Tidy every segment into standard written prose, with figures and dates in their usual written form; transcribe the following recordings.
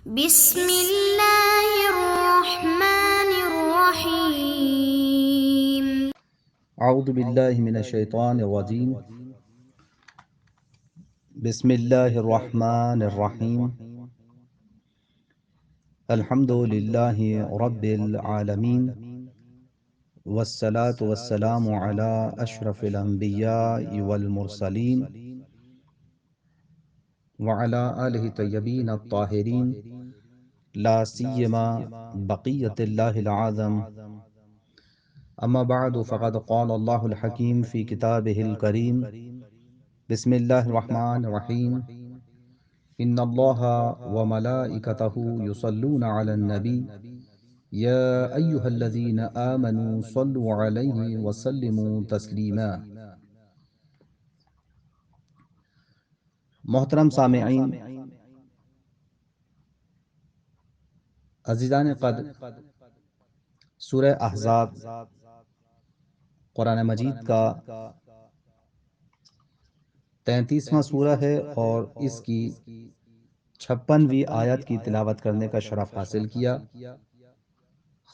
بسم اللہ الرحمن الرحیم۔ اعوذ باللہ من الشیطان الرجیم۔ بسم اللہ الرحمن الرحیم۔ الحمد للہ رب العالمین، والصلاة والسلام علی اشرف الانبیاء والمرسلین، وعلی آلہ طیبین الطاہرین، لا سیما بقیۃ اللہ العظم۔ اما بعد فقد قال اللہ الحکیم فی کتابہ الکریم۔ بسم اللہ الرحمن الرحیم۔ ان اللہ وملائکتہ یصلون علی النبی یا ایہا الذین آمنوا صلوا علیہ وسلموا تسلیما۔ محترم سامعین، عزیزان قدر، سورہ احزاب قرآن مجید کا 33واں سورہ ہے اور اس کی 56ویں آیت کی تلاوت کرنے کا شرف حاصل کیا۔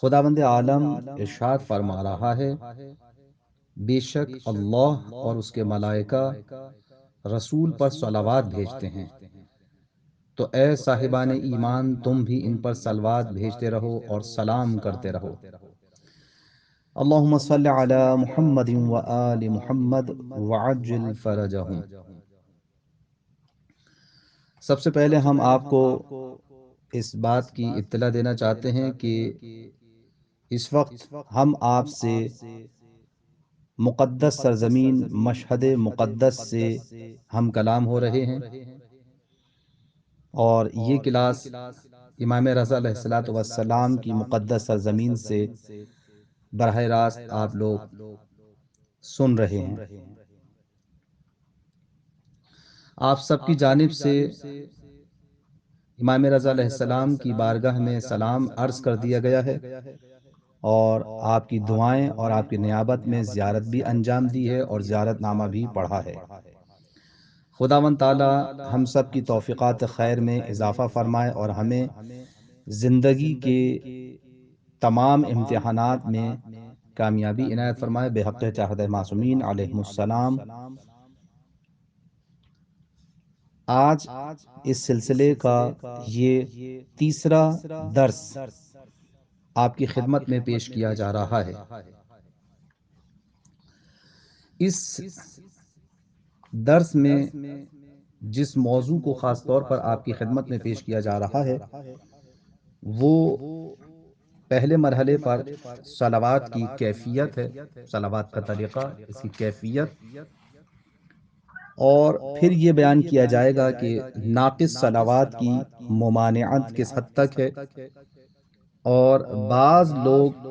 خداوند عالم ارشاد فرما رہا ہے، بے شک اللہ اور اس کے ملائکہ رسول پر صلوات بھیجتے ہیں، تو اے صاحبان ایمان تم بھی ان پر صلوات بھیجتے رہو اور سلام کرتے رہو۔ اللہم صلی علی محمد وآل محمد وعجل فرجہم۔ سب سے پہلے ہم آپ کو اس بات کی اطلاع دینا چاہتے ہیں کہ اس وقت ہم آپ سے مقدس سرزمین مشہد مقدس سے ہم کلام ہو رہے ہیں، اور یہ کلاس امام رضا علیہ السلام کی مقدس سرزمین سے براہ راست آپ لوگ سن رہے ہیں۔ آپ سب کی جانب سے امام رضا علیہ السلام کی بارگاہ میں سلام عرض کر دیا گیا ہے، اور آپ کی دعائیں اور آپ کی نیابت میں زیارت بھی انجام دی ہے اور زیارت نامہ بھی پڑھا ہے۔ خداوند تعالی ہم سب کی توفیقات خیر میں اضافہ فرمائے اور ہمیں زندگی کے تمام امتحانات میں کامیابی عنایت فرمائے بحق چاہد معصومین علیہم السلام۔ آج اس سلسلے کا یہ تیسرا درس آپ کی خدمت میں پیش کیا جا رہا ہے۔ اس درس میں جس موضوع کو خاص طور پر آپ کی خدمت میں پیش کیا جا رہا ہے وہ پہلے مرحلے پر صلوات کی کیفیت ہے، صلوات کا طریقہ، اس کی کیفیت، اور پھر یہ بیان کیا جائے گا کہ ناقص صلوات کی ممانعت کس حد تک ہے، اور بعض لوگ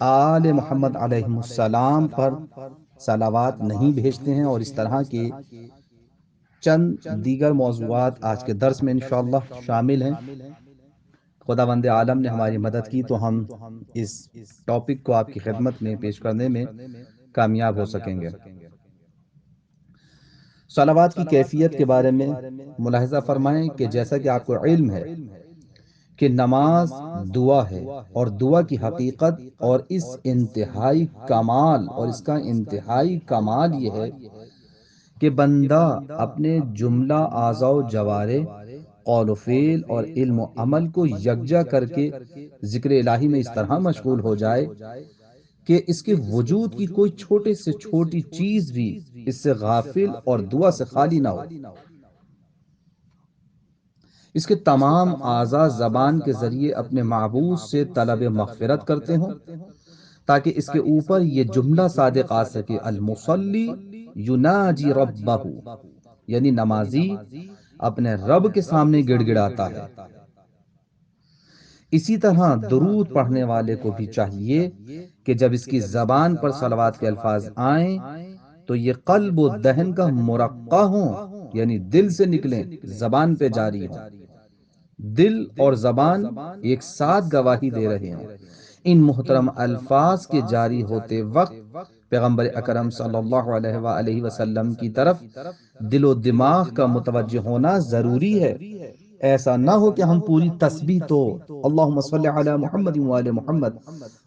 آل محمد علیہ السلام پر صلوات نہیں بھیجتے ہیں، اور اس طرح کے چند دیگر موضوعات آج کے درس میں انشاءاللہ شامل ہیں۔ خداوند عالم نے ہماری مدد کی تو ہم اس ٹاپک کو آپ کی خدمت میں پیش کرنے میں کامیاب ہو سکیں گے۔ صلوات کی کیفیت کے بارے میں ملاحظہ فرمائیں کہ جیسا کہ آپ کو علم ہے کہ نماز دعا ہے، اور دعا کی حقیقت اور اس انتہائی کمال اور اس کا انتہائی کمال یہ ہے کہ بندہ اپنے جملہ اعضاء و جوارح، قول و فعل اور علم و عمل کو یکجا کر کے ذکر الہی میں اس طرح مشغول ہو جائے کہ اس کے وجود کی کوئی چھوٹے سے چھوٹی چیز بھی اس سے غافل اور دعا سے خالی نہ ہو۔ اس کے تمام اعضاء زبان کے ذریعے اپنے معبود سے طلب مغفرت کرتے ہوں، تاکہ اس کے اوپر یہ جملہ صادق آ سکے، المصلی یناجی ربہ، یعنی نمازی اپنے رب کے سامنے گڑ گڑاتا ہے۔ اسی طرح درود پڑھنے والے کو بھی چاہیے کہ جب اس کی زبان پر صلوات کے الفاظ آئیں تو یہ قلب و دہن کا مرقع ہوں، یعنی دل سے نکلیں، زبان پہ جاری ہوں۔ دل اور زبان ایک ساتھ گواہی دے رہے ہوں۔ ان محترم الفاظ کے جاری ہوتے وقت پیغمبر اکرم صلی اللہ علیہ وآلہ وسلم کی طرف دل و دماغ کا متوجہ ہونا ضروری ہے۔ ایسا نہ ہو کہ ہم پوری تسبیح تو اللہم صلی علی محمد وآل محمد،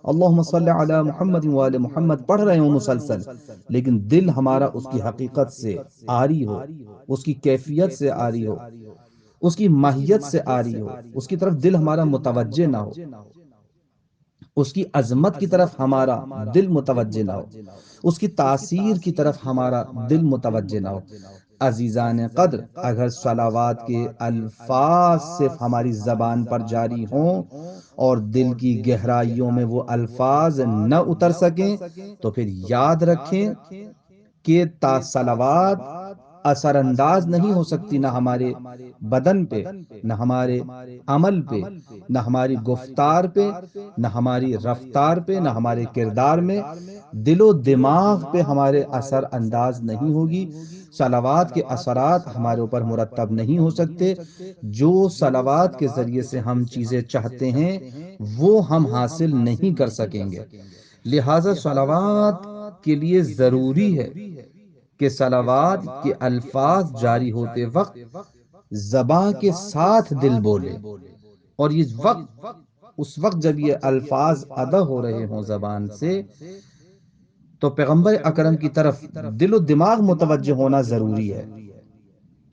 اللہم صلی علی محمد وآل محمد پڑھ رہے ہوں مسلسل، لیکن دل ہمارا اس کی حقیقت سے آری ہو، اس کی کیفیت سے آری ہو، اس کی ماہیت سے آری ہو، اس کی طرف دل ہمارا متوجہ نہ ہو، اس کی عظمت کی طرف ہمارا دل متوجہ نہ ہو، اس کی تاثیر کی طرف ہمارا دل متوجہ نہ ہو۔ عزیزان قدر، اگر صلوات کے الفاظ صرف ہماری زبان پر جاری ہوں اور دل کی گہرائیوں میں وہ الفاظ نہ اتر سکیں تو پھر یاد رکھیں کہ صلوات اثر انداز نہیں ہو سکتی، نہ ہمارے بدن پہ، نہ ہمارے عمل پہ، نہ ہماری گفتار پہ، نہ ہماری رفتار پہ، نہ ہمارے کردار میں، دل و دماغ پہ ہمارے اثر انداز نہیں ہوگی۔ صلوات کے اثرات ہمارے اوپر مرتب نہیں ہو سکتے۔ جو صلوات کے ذریعے سے ہم چیزیں چاہتے ہیں وہ ہم حاصل نہیں کر سکیں گے۔ لہذا صلوات کے لیے ضروری ہے کہ صلوات کے الفاظ جاری ہوتے وقت زباں کے ساتھ دل بولے، اور یہ وقت، اس وقت جب یہ الفاظ ادا ہو رہے ہوں زبان سے، تو پیغمبر اکرم کی طرف دل و دماغ متوجہ ہونا ضروری ہے،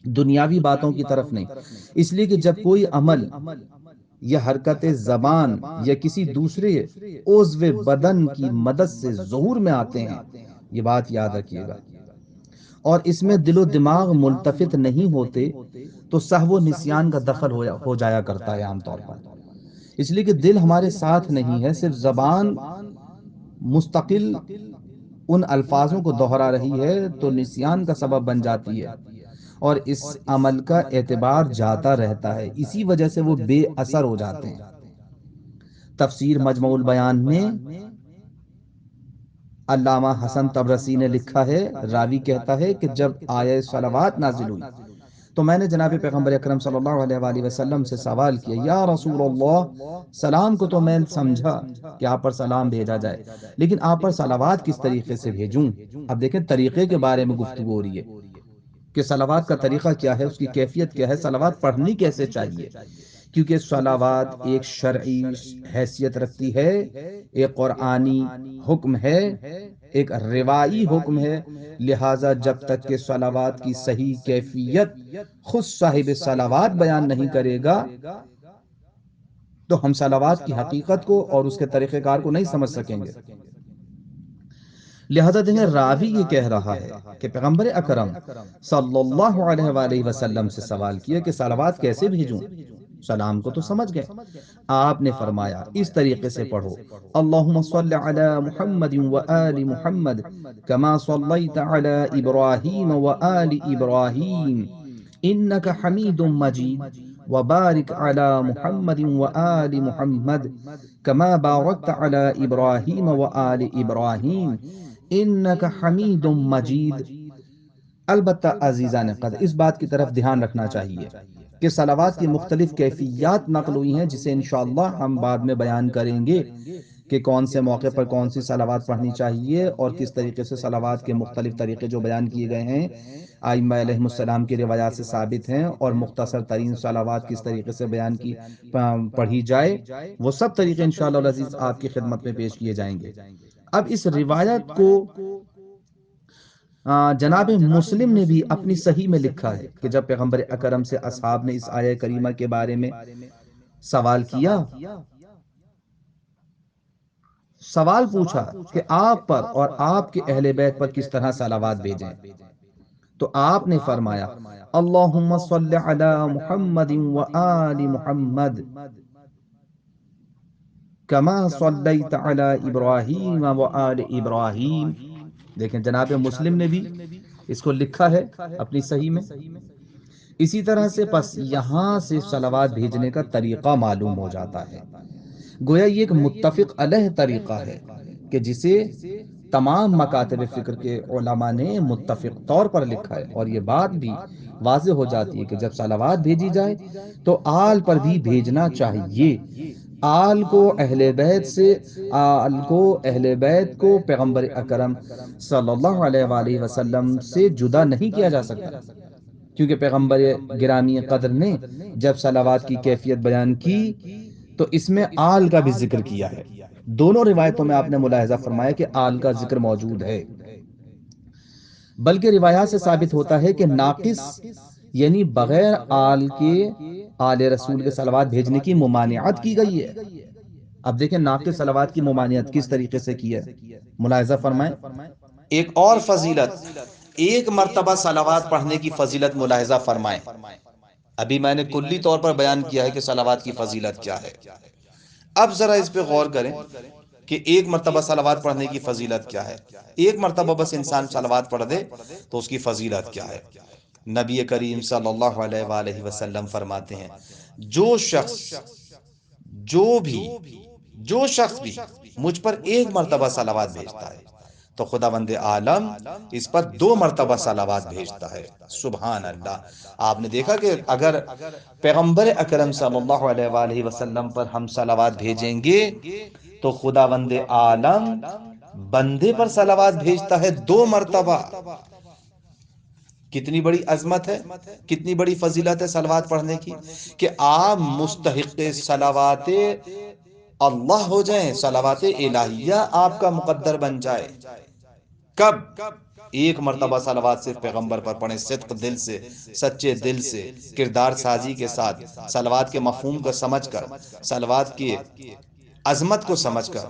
دنیاوی باتوں کی طرف نہیں۔ اس لیے کہ جب کوئی عمل یا حرکت زبان یا کسی دوسرے عضو بدن کی مدد سے ظہور میں آتے ہیں، یہ بات یاد رکھیے گا، اور اس میں دل و دماغ ملتفت نہیں ہوتے تو سہو و نسیان کا دخل ہو جایا کرتا ہے عام طور پر۔ اس لیے کہ دل ہمارے ساتھ نہیں ہے، صرف زبان مستقل ان الفاظوں کو دہرا رہی ہے تو نسیان کا سبب بن جاتی ہے، اور اس عمل کا اعتبار جاتا رہتا ہے، اسی وجہ سے وہ بے اثر ہو جاتے ہیں۔ تفسیر مجموع البیان میں علامہ حسن طبرسی نے لکھا ہے، راوی کہتا ہے کہ جب آیہ صلوات نازل ہوئی تو میں نے جناب پیغمبر اکرم صلی اللہ علیہ وآلہ وسلم سے سوال کیا، یا رسول اللہ، سلام کو تو میں سمجھا کہ آپ پر سلام بھیجا جائے، لیکن آپ پر صلوات کس طریقے سے بھیجوں؟ اب دیکھیں طریقے کے بارے میں گفتگو ہو رہی ہے کہ صلوات کا طریقہ کیا ہے، اس کی کیفیت کیا ہے، صلوات پڑھنی کیسے چاہیے، کیونکہ صلوات ایک شرعی حیثیت رکھتی ہے، ایک قرآنی حکم ہے، ایک روائی حکم ہے۔ لہٰذا جب تک کہ صلوات کی صحیح کیفیت خود صاحب صلوات بیان نہیں کرے گا تو ہم صلوات کی حقیقت کو اور اس کے طریقہ کار کو نہیں سمجھ سکیں گے۔ لہذا دیکھیں، راوی یہ کہہ رہا ہے کہ پیغمبر اکرم صلی اللہ علیہ وآلہ وسلم سے سوال کیا کہ صلوات کیسے بھیجوں؟ سلام کو تو سمجھ گئے، آپ نے فرمایا اس طریقے سے پڑھو، اللہم صلی علی محمد وآل محمد کما صلیت علی ابراہیم وآل ابراہیم انک حمید مجید وبارک علی محمد وآل محمد کما بارکت علی ابراہیم وآل ابراہیم انک حمید مجید۔ البتہ عزیزان قدر، اس بات کی طرف دھیان رکھنا چاہیے کہ صلوات کی مختلف کیفیات نقل ہوئی ہیں، جسے انشاءاللہ ہم بعد میں بیان کریں گے کہ کون سے موقع پر کون سی صلوات پڑھنی چاہیے اور کس طریقے سے صلوات کے مختلف طریقے جو بیان کیے گئے ہیں ائمہ علیہ السلام کی روایات سے ثابت ہیں، اور مختصر ترین صلوات کس طریقے سے بیان کی پڑھی جائے، وہ سب طریقے انشاءاللہ العزیز آپ کی خدمت میں پیش کیے جائیں گے۔ اب اس روایت کو جناب مسلم نے بھی اپنی صحیح میں لکھا ہے کہ جب پیغمبر اکرم سے اصحاب نے اس آیہ کریمہ کے بارے میں سوال کیا، سوال پوچھا کہ آپ پر اور آپ کے اہل بیت پر کس طرح صلوات بھیجیں، تو آپ نے فرمایا، اللہم صلی علی محمد وآل محمد کما صلیت علی ابراہیم وآل ابراہیم۔ دیکھیں جناب مسلم نے بھی اس کو لکھا ہے اپنی صحیح میں۔ اسی طرح سے پس یہاں سے صلوات بھیجنے کا طریقہ معلوم ہو جاتا ہے، گویا یہ ایک متفق علیہ طریقہ ہے کہ جسے تمام مکاتب فکر کے علماء نے متفق طور پر لکھا ہے، اور یہ بات بھی واضح ہو جاتی ہے کہ جب صلوات بھیجی جائے تو آل پر بھی بھیجنا چاہیے، آل کو اہل بیت سے، آل کو اہل بیت کو پیغمبر اکرم صلی اللہ علیہ وآلہ وسلم سے جدا نہیں کیا جا سکتا۔ کیونکہ پیغمبر گرامی قدر نے جب صلوات کی کیفیت بیان کی تو اس میں آل کا بھی ذکر کیا ہے۔ دونوں روایتوں میں آپ نے ملاحظہ فرمایا کہ آل کا ذکر موجود ہے، بلکہ روایات سے ثابت ہوتا ہے کہ ناقص یعنی بغیر آل کے آل رسول کے صلوات بھیجنے کی ممانعت کی گئی ہے۔ اب دیکھیں ناقص صلوات کی ممانعت کس طریقے سے کی ہے، ملاحظہ فرمائیں۔ ایک اور فضیلت، ایک مرتبہ صلوات پڑھنے کی فضیلت ملاحظہ فرمائیں۔ ابھی میں نے کلی طور پر بیان کیا ہے کہ صلوات کی فضیلت کیا ہے، اب ذرا اس پہ غور کریں کہ ایک مرتبہ صلوات پڑھنے کی فضیلت کیا ہے۔ ایک مرتبہ بس انسان صلوات پڑھ دے تو اس کی فضیلت کیا ہے۔ نبی کریم صلی اللہ علیہ وآلہ وسلم فرماتے ہیں جو شخص بھی مجھ پر ایک مرتبہ صلوات بھیجتا ہے تو خداوند عالم اس پر 2 مرتبہ صلوات بھیجتا ہے۔ سبحان اللہ۔ آپ نے دیکھا کہ اگر پیغمبر اکرم صلی اللہ علیہ وآلہ وسلم پر ہم صلوات بھیجیں گے تو خداوند عالم بندے پر صلوات بھیجتا ہے 2 مرتبہ۔ کتنی بڑی عظمت ہے، کتنی بڑی فضیلت ہے صلوات پڑھنے کی، کہ آپ مستحق صلوات اللہ ہو جائیں، صلوات الہیہ آپ کا مقدر بن جائے۔ کب؟ ایک مرتبہ صلوات صرف پیغمبر پر پڑھیں، صدق دل سے، سچے دل سے، کردار سازی کے ساتھ، صلوات کے مفہوم کو سمجھ کر، صلوات کی عظمت کو سمجھ کر۔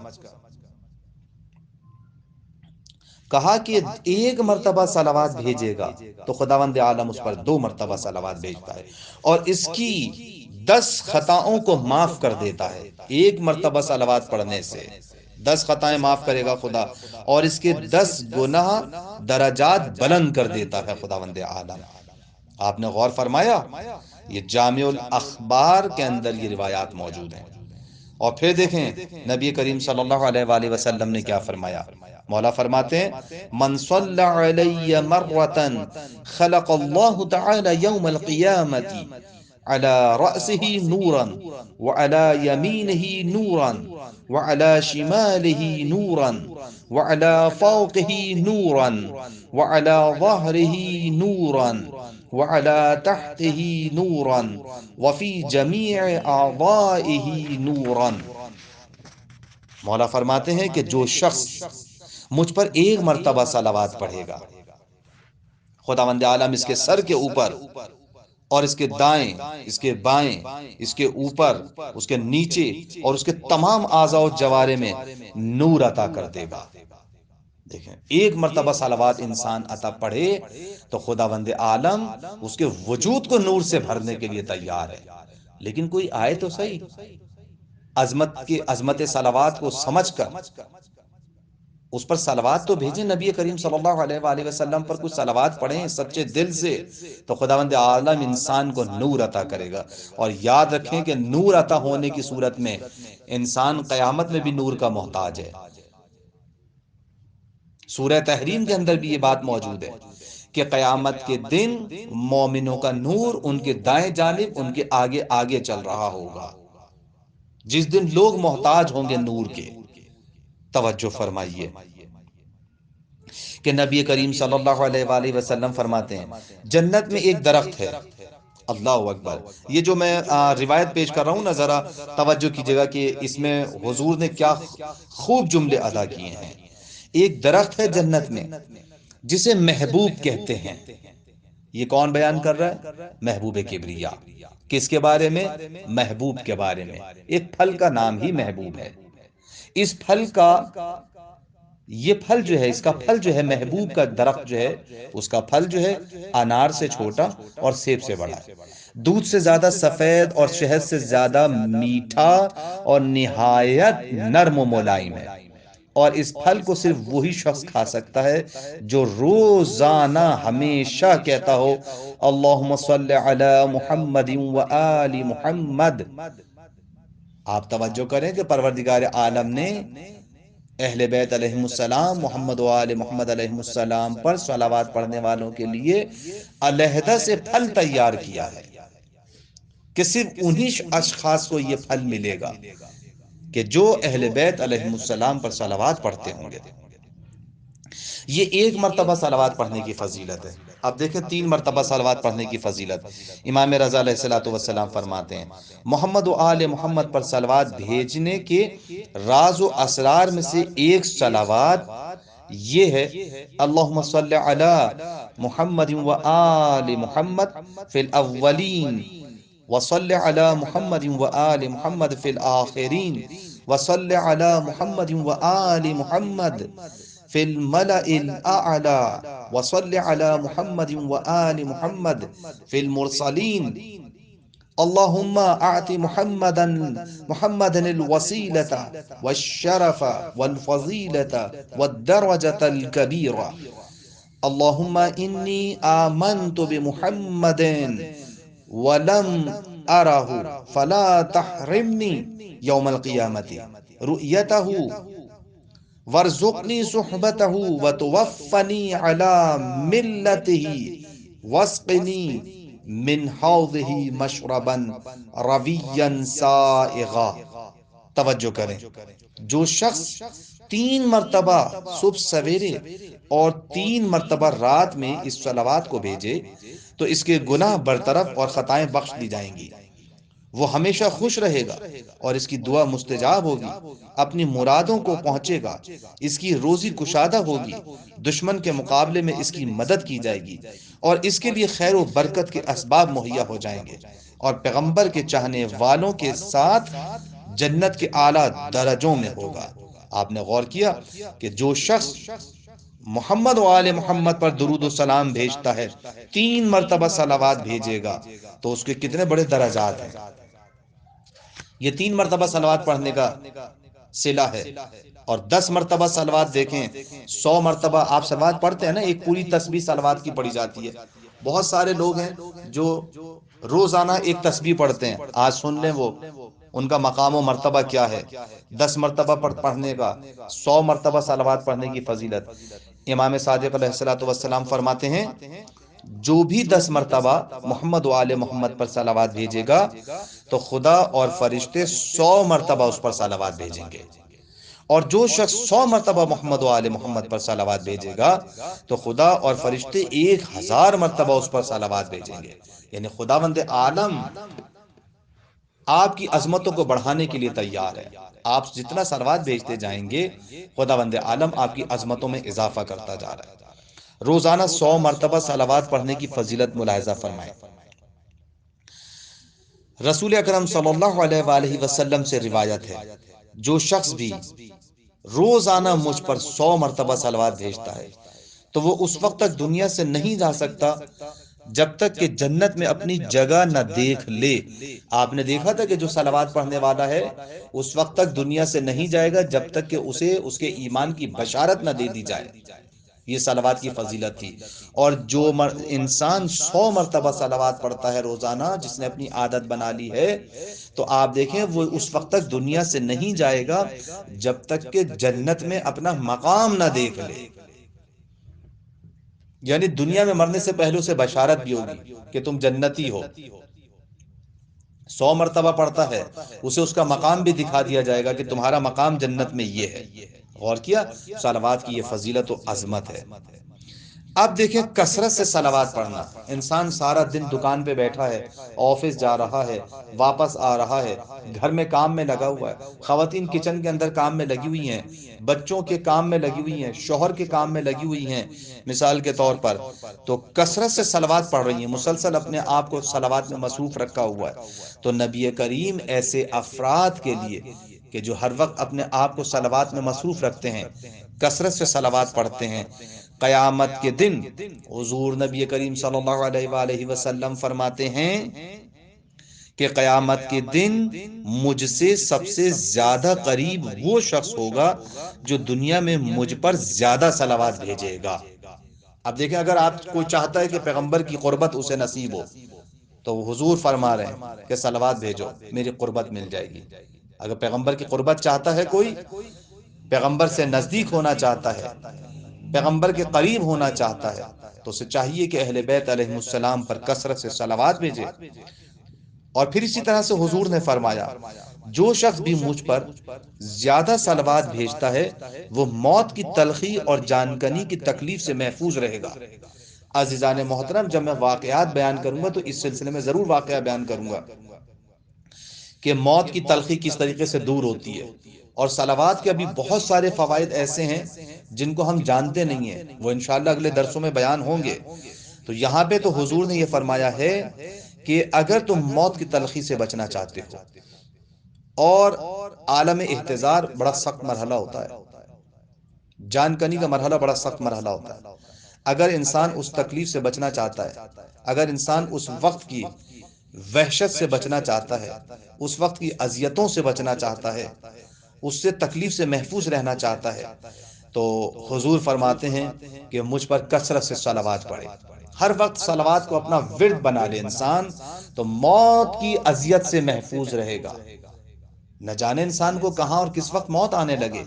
کہا کہ ایک مرتبہ صلوات بھیجے گا تو خداوند عالم اس پر 2 مرتبہ صلوات بھیجتا ہے اور اس کی 10 خطاؤں کو معاف کر دیتا ہے۔ ایک مرتبہ صلوات پڑھنے سے 10 خطائیں معاف کرے گا خدا، اور اس کے 10 گناہ درجات بلند کر دیتا ہے خداوند عالم۔ آپ نے غور فرمایا، یہ جامع الاخبار کے اندر یہ روایات موجود ہیں۔ اور پھر دیکھیں نبی کریم صلی اللہ علیہ وآلہ وسلم نے کیا فرمایا۔ مولا فرماتے ہیں من صلی علی مرتا خلق اللہ تعالی یوم القیامت على رأسه نورا وعلى يمينه نورا وعلى شماله نورا وعلى فوقه نورا وعلى ظهره نورا وعلى تحته نورا وفي جميع أعضائه نورا۔ مولا فرماتے ہیں کہ جو شخص مجھ پر ایک مرتبہ صلوات پڑھے گا، خداوند عالم اس کے سر کے اوپر اور اس کے دائیں، اس کے بائیں، اس کے اوپر، اس کے نیچے اور اس کے تمام اعضاء و جوارح میں نور عطا کر دے گا۔ دیکھیں ایک مرتبہ صلوات انسان عطا پڑھے تو خداوند عالم اس کے وجود کو نور سے بھرنے کے لیے تیار ہے۔ لیکن کوئی آئے تو صحیح، عظمت صلوات کو سمجھ کر اس پر صلوات تو بھیجیں، نبی کریم صلی اللہ علیہ وآلہ وسلم پر کچھ صلوات پڑھیں سچے دل سے، تو خداوند عالم انسان کو نور عطا کرے گا۔ اور یاد رکھیں کہ نور عطا ہونے کی صورت میں انسان قیامت میں بھی نور کا محتاج ہے۔ سورہ تحریم کے اندر بھی یہ بات موجود ہے کہ قیامت کے دن مومنوں کا نور ان کے دائیں جانب، ان کے آگے آگے چل رہا ہوگا، جس دن لوگ محتاج ہوں گے نور کے۔ توجہ فرمائیے کہ نبی کریم صلی اللہ علیہ وآلہ وسلم فرماتے ہیں جنت میں ایک درخت ہے، اللہ اکبر۔ یہ جو میں روایت پیش کر رہا ہوں نا، ذرا توجہ کیجئے گا کہ اس میں حضور نے کیا خوب جملے ادا کیے ہیں۔ ایک درخت ہے جنت میں جسے محبوب کہتے ہیں۔ یہ کون بیان کر رہا ہے؟ محبوب کبریا۔ کس کے بارے میں؟ محبوب کے بارے میں۔ ایک پھل کا نام ہی محبوب ہے۔ اس پھل کا یہ پھل جو ہے، اس کا پھل جو ہے، محبوب کا درخت جو ہے، اس کا پھل جو ہے انار سے چھوٹا اور سیب سے بڑا ہے، دودھ سے زیادہ سفید اور شہد سے زیادہ میٹھا اور نہایت نرم و ملائم ہے۔ اور اس پھل کو صرف وہی شخص کھا سکتا ہے جو روزانہ ہمیشہ کہتا ہو اللہم صلی علی محمد و آل محمد۔ آپ توجہ کریں کہ پروردگار عالم نے اہل بیت علیہ السلام، محمد و آل محمد علیہ السلام پر صلوات پڑھنے والوں کے لیے علیحدہ سے پھل تیار کیا ہے کہ صرف انہی اشخاص کو یہ پھل ملے گا کہ جو اہل بیت علیہ السلام پر صلوات پڑھتے ہوں گے۔ یہ ایک مرتبہ صلوات پڑھنے کی فضیلت ہے۔ اب دیکھیں 3 مرتبہ صلوات پڑھنے کی فضیلت. امام رضا علیہ الصلوۃ والسلام فرماتے ہیں محمد و آل محمد پر صلوات بھیجنے کے راز و اسرار میں سے ایک صلوات یہ ہے اللہم صلی علی محمد و آل محمد فی الاولین وصلی علی محمد و آل محمد فی الآخرین وصلی علی محمد و آل محمد فی الملأ الاعلی وصلی علی محمد و آل محمد فی المرسلین اللہم اعط محمدا الوسیلة والشرف والفضیلة والدرجة الكبیرة اللہم انی آمنت بمحمد ولم ارہ فلا تحرمنی یوم القیامت رؤیتہ وارزقنی صحبتہ وتوفنی علی ملتہ واسقنی من حوضہ مشربا رویا سائغا. توجہ کریں، جو شخص 3 مرتبہ صبح سویرے اور 3 مرتبہ رات میں اس صلوات کو بھیجے تو اس کے گناہ برطرف اور خطائیں بخش دی جائیں گی. وہ ہمیشہ خوش رہے گا اور اس کی دعا مستجاب ہوگی، اپنی مرادوں کو پہنچے گا، اس کی روزی کشادہ ہوگی، دشمن کے مقابلے میں اس کی مدد کی جائے گی اور اس کے لیے خیر و برکت کے اسباب مہیا ہو جائیں گے، اور پیغمبر کے چاہنے والوں کے ساتھ جنت کے اعلیٰ درجوں میں ہوگا. آپ نے غور کیا کہ جو شخص محمد و آل محمد پر درود و سلام بھیجتا ہے، 3 مرتبہ صلوات بھیجے گا تو اس کے کتنے بڑے درجات ہیں. یہ 3 مرتبہ صلوات پڑھنے کا صلہ ہے. اور 10 مرتبہ صلوات دیکھیں، 100 مرتبہ آپ صلوات پڑھتے ہیں نا، ایک پوری تسبیح صلوات کی پڑھی جاتی ہے. بہت سارے لوگ ہیں جو روزانہ ایک تسبیح پڑھتے ہیں. آج سن لیں وہ ان کا مقام و مرتبہ کیا ہے. 10 مرتبہ پڑھنے کا، 100 مرتبہ صلوات پڑھنے کی فضیلت. امام صادق علیہ الصلوۃ والسلام فرماتے ہیں جو بھی 10 مرتبہ محمد و آل محمد پر صلوات بھیجے گا تو خدا اور فرشتے 100 مرتبہ اس پر صلوات بھیجیں گے، اور جو شخص 100 مرتبہ محمد و آل محمد پر صلوات بھیجے گا تو خدا اور فرشتے 1000 مرتبہ اس پر صلوات بھیجیں گے. یعنی خداوند عالم آپ کی عظمتوں کو بڑھانے کے لیے تیار ہے. آپ جتنا صلوات بھیجتے جائیں گے خداوند عالم آپ کی عظمتوں میں اضافہ کرتا جا رہا ہے. روزانہ 100 مرتبہ صلوات پڑھنے کی فضیلت ملاحظہ فرمائیں. رسول اکرم صلی اللہ علیہ وآلہ وسلم سے روایت ہے جو شخص بھی روزانہ مجھ پر 100 مرتبہ صلوات بھیجتا ہے تو وہ اس وقت تک دنیا سے نہیں جا سکتا جب تک کہ جنت میں اپنی جگہ نہ دیکھ لے. آپ نے دیکھا تھا کہ جو صلوات پڑھنے والا ہے اس وقت تک دنیا سے نہیں جائے گا جب تک کہ اسے اس کے ایمان کی بشارت نہ دے دی جائے. یہ صلوات کی فضیلت تھی. اور جو انسان 100 مرتبہ صلوات پڑھتا ہے روزانہ، جس نے اپنی عادت بنا لی ہے، تو آپ دیکھیں وہ اس وقت تک دنیا سے نہیں جائے گا جب تک کہ جنت میں اپنا مقام نہ دیکھ لے. یعنی دنیا میں مرنے سے پہلے اسے بشارت بھی ہوگی کہ تم جنتی ہو. 100 مرتبہ پڑھتا ہے اسے اس کا مقام بھی دکھا دیا جائے گا کہ تمہارا مقام جنت میں یہ ہے. غور کیا، صلوات کی یہ فضیلت و عظمت ہے. اب دیکھیں کثرت سے صلوات پڑھنا. انسان سارا دن دکان پہ بیٹھا ہے، آفس جا رہا ہے، واپس آ رہا ہے، گھر میں کام میں لگا ہوا ہے. خواتین کچن کے اندر کام میں لگی ہوئی ہیں، بچوں کے کام میں لگی ہوئی ہیں، شوہر کے کام میں لگی ہوئی ہیں مثال کے طور پر. تو کثرت سے صلوات پڑھ رہی ہیں، مسلسل اپنے آپ کو صلوات میں مصروف رکھا ہوا ہے. تو نبی کریم ایسے افراد کے لیے کہ جو ہر وقت اپنے آپ کو صلوات میں مصروف رکھتے ہیں، کثرت سے صلوات پڑھتے ہیں، قیامت کے دن حضور نبی کریم صلی اللہ علیہ وآلہ وسلم فرماتے ہیں کہ قیامت کے دن مجھ سے سب سے زیادہ قریب وہ شخص ہوگا جو دنیا میں مجھ پر زیادہ صلوات بھیجے گا. اب دیکھیں اگر آپ کوئی چاہتا ہے کہ پیغمبر کی قربت اسے نصیب ہو تو حضور فرما رہے ہیں کہ صلوات بھیجو، میری قربت مل جائے گی. اگر پیغمبر کی قربت چاہتا ہے کوئی، پیغمبر سے نزدیک ہونا چاہتا ہے، پیغمبر کے قریب ہونا چاہتا ہے، تو اسے چاہیے کہ اہل بیت علیہ السلام پر کثرت سے صلوات بھیجے. اور پھر اسی طرح سے حضور نے فرمایا جو شخص بھی مجھ پر زیادہ صلوات بھیجتا ہے وہ موت کی تلخی اور جان کنی کی تکلیف سے محفوظ رہے گا. عزیزان محترم، جب میں واقعات بیان کروں گا تو اس سلسلے میں ضرور واقعہ بیان کروں گا کہ موت کی تلخی کس طریقے سے دور ہوتی ہے، اور صلوات کے ابھی بہت سارے فوائد ایسے ہیں جن کو ہم جانتے نہیں ہیں، وہ انشاءاللہ اگلے درسوں میں بیان ہوں گے۔ تو یہاں پہ تو حضور نے یہ فرمایا ہے کہ اگر تم موت کی تلخی سے بچنا چاہتے ہو، اور عالم احتضار بڑا سخت مرحلہ ہوتا ہے، جان کنی کا مرحلہ بڑا سخت مرحلہ ہوتا ہے، اگر انسان اس تکلیف سے بچنا چاہتا ہے، اگر انسان اس وقت کی وحشت سے بچنا چاہتا ہے، اس وقت کی اذیتوں سے بچنا چاہتا ہے، اس سے تکلیف سے محفوظ رہنا چاہتا ہے، تو حضور فرماتے ہیں کہ مجھ پر کثرت سے صلوات پڑھے۔ ہر وقت صلوات کو اپنا ورد بنا لے انسان، تو موت کی اذیت سے محفوظ رہے گا۔ نہ جانے انسان کو کہاں اور کس وقت موت آنے لگے،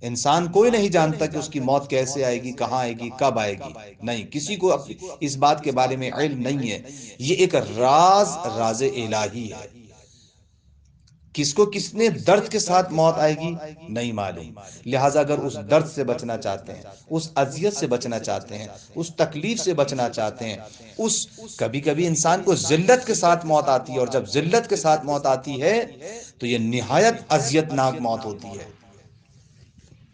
انسان کوئی نہیں جانتا کہ اس کی موت کیسے آئے گی، کہاں آئے گی، کب آئے گی، نہیں، کسی کو اس بات کے بارے میں علم نہیں ہے۔ یہ ایک راز الہی ہے، کس کو کس نے درد کے ساتھ موت آئے گی نہیں معلوم۔ لہٰذا اگر اس درد سے بچنا چاہتے ہیں، اس اذیت سے بچنا چاہتے ہیں، اس تکلیف سے بچنا چاہتے ہیں، کبھی کبھی انسان کو ذلت کے ساتھ موت آتی ہے، اور جب ذلت کے ساتھ موت آتی ہے تو یہ نہایت اذیت ناک موت ہوتی ہے۔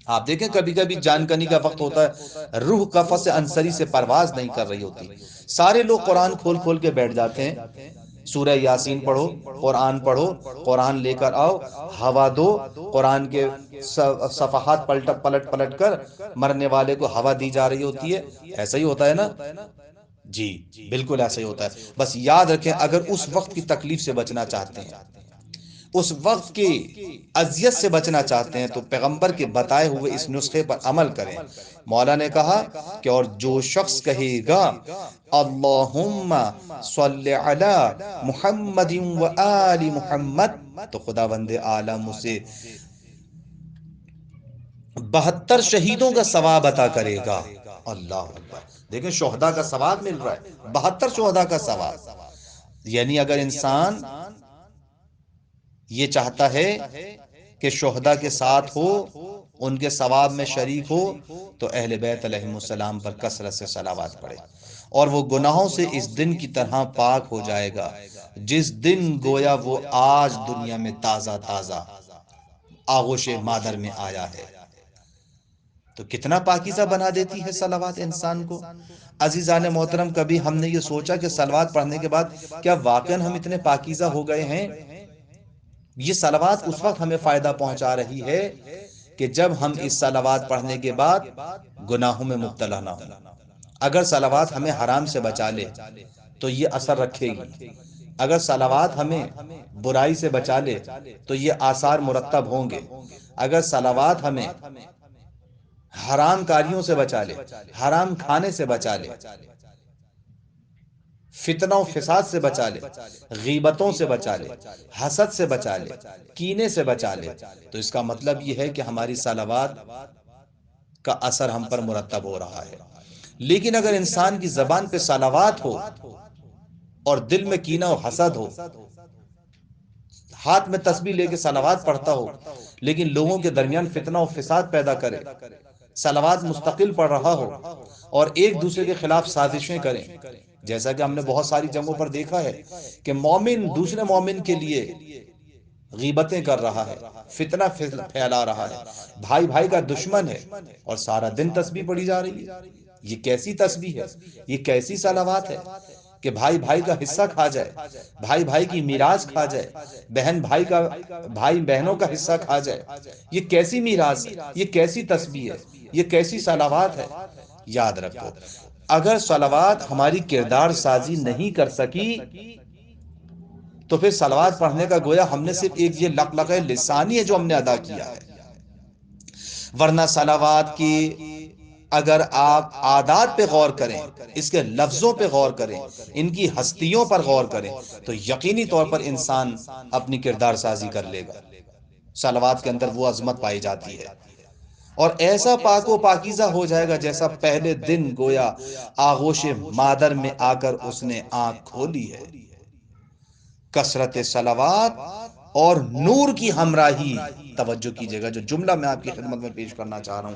آپ دیکھیں کبھی کبھی جان کنی کا وقت ہوتا ہے، روح قفس انصری سے پرواز نہیں کر رہی ہوتی، سارے لوگ قرآن کھول کھول کے بیٹھ جاتے ہیں، سورہ یاسین پڑھو، قرآن پڑھو، قرآن لے کر آؤ، ہوا دو، قرآن کے صفحات پلٹ پلٹ کر مرنے والے کو ہوا دی جا رہی ہوتی ہے۔ ایسا ہی ہوتا ہے نا؟ جی بالکل ایسا ہی ہوتا ہے۔ بس یاد رکھیں، اگر اس وقت کی تکلیف سے بچنا چاہتے ہیں، اس وقت کی اذیت سے بچنا چاہتے ہیں، تو پیغمبر کے بتائے ہوئے اس نسخے پر عمل کریں۔ مولا نے کہا کہ اور جو شخص کہے گا اللہم صلی علی محمد و آل محمد، تو خداوند عالم اسے 72 شہیدوں کا ثواب عطا کرے گا۔ اللہ اکبر، دیکھیں شہداء کا ثواب مل رہا ہے، 72 شہداء کا ثواب۔ یعنی اگر انسان یہ چاہتا ہے کہ شہداء کے ساتھ ہو، ان کے ثواب میں شریک ہو، تو اہل بیت علیہم السلام پر کثرت سے صلوات پڑھے، اور وہ گناہوں سے اس دن کی طرح پاک ہو جائے گا جس دن گویا وہ آج دنیا میں تازہ تازہ آغوش مادر میں آیا ہے۔ تو کتنا پاکیزہ بنا دیتی ہے صلوات انسان کو۔ عزیزان محترم، کبھی ہم نے یہ سوچا کہ صلوات پڑھنے کے بعد کیا واقعاً ہم اتنے پاکیزہ ہو گئے ہیں؟ یہ صلوات اس وقت ہمیں فائدہ پہنچا رہی ہے کہ جب ہم اس صلوات پڑھنے کے بعد گناہوں میں مبتلا نہ ہوں۔ اگر صلوات ہمیں حرام سے بچا لے تو یہ اثر رکھے گی، اگر صلوات ہمیں برائی سے بچا لے تو یہ آثار مرتب ہوں گے، اگر صلوات ہمیں حرام کاریوں سے بچا لے، حرام کھانے سے بچا لے، فتنہ و فساد سے بچا لے، غیبتوں سے بچا لے، حسد سے بچا لے، کینے سے بچا لے، تو اس کا مطلب یہ ہے کہ ہماری صلوات کا اثر ہم پر مرتب ہو رہا ہے۔ لیکن اگر انسان کی زبان پہ صلوات ہو اور دل میں کینہ و حسد ہو، ہاتھ میں تسبیح لے کے صلوات پڑھتا ہو لیکن لوگوں کے درمیان فتنہ و فساد پیدا کرے، صلوات مستقل پڑھ رہا ہو اور ایک دوسرے کے خلاف سازشیں کریں، جیسا کہ ہم نے بہت ساری جگہوں پر دیکھا ہے کہ مومن دوسرے مومن کے لیے غیبتیں کر رہا ہے، فتنہ پھیلا رہا ہے، بھائی بھائی کا دشمن ہے، اور سارا دن تسبیح پڑھی جا رہی ہے۔ یہ کیسی تسبیح ہے، یہ کیسی صلوات ہے کہ بھائی بھائی کا حصہ کھا جائے، بھائی بھائی کی میراث کھا جائے، بھائی بہنوں کا حصہ کھا جائے۔ یہ کیسی میراث ہے، یہ کیسی تسبیح ہے، یہ کیسی صلوات ہے۔ یاد رکھو، اگر صلوات ہماری کردار سازی نہیں کر سکی تو پھر صلوات پڑھنے کا گویا ہم نے صرف ایک یہ لقلقہ لسانی ہے جو ہم نے ادا کیا ہے، ورنہ صلوات کی اگر آپ عادات پہ غور کریں، اس کے لفظوں پہ غور کریں، ان کی ہستیوں پر غور کریں، تو یقینی طور پر انسان اپنی کردار سازی کر لے گا۔ صلوات کے اندر وہ عظمت پائی جاتی ہے، اور ایسا پاک و پاکیزہ ہو جائے گا جیسا پہلے دن گویا آغوش مادر میں آ کر اس نے آنکھ کھولی ہے۔ کثرت صلوات اور نور کی ہمراہی، توجہ کیجئے گا جو جملہ میں آپ کی خدمت میں پیش کرنا چاہ رہا ہوں،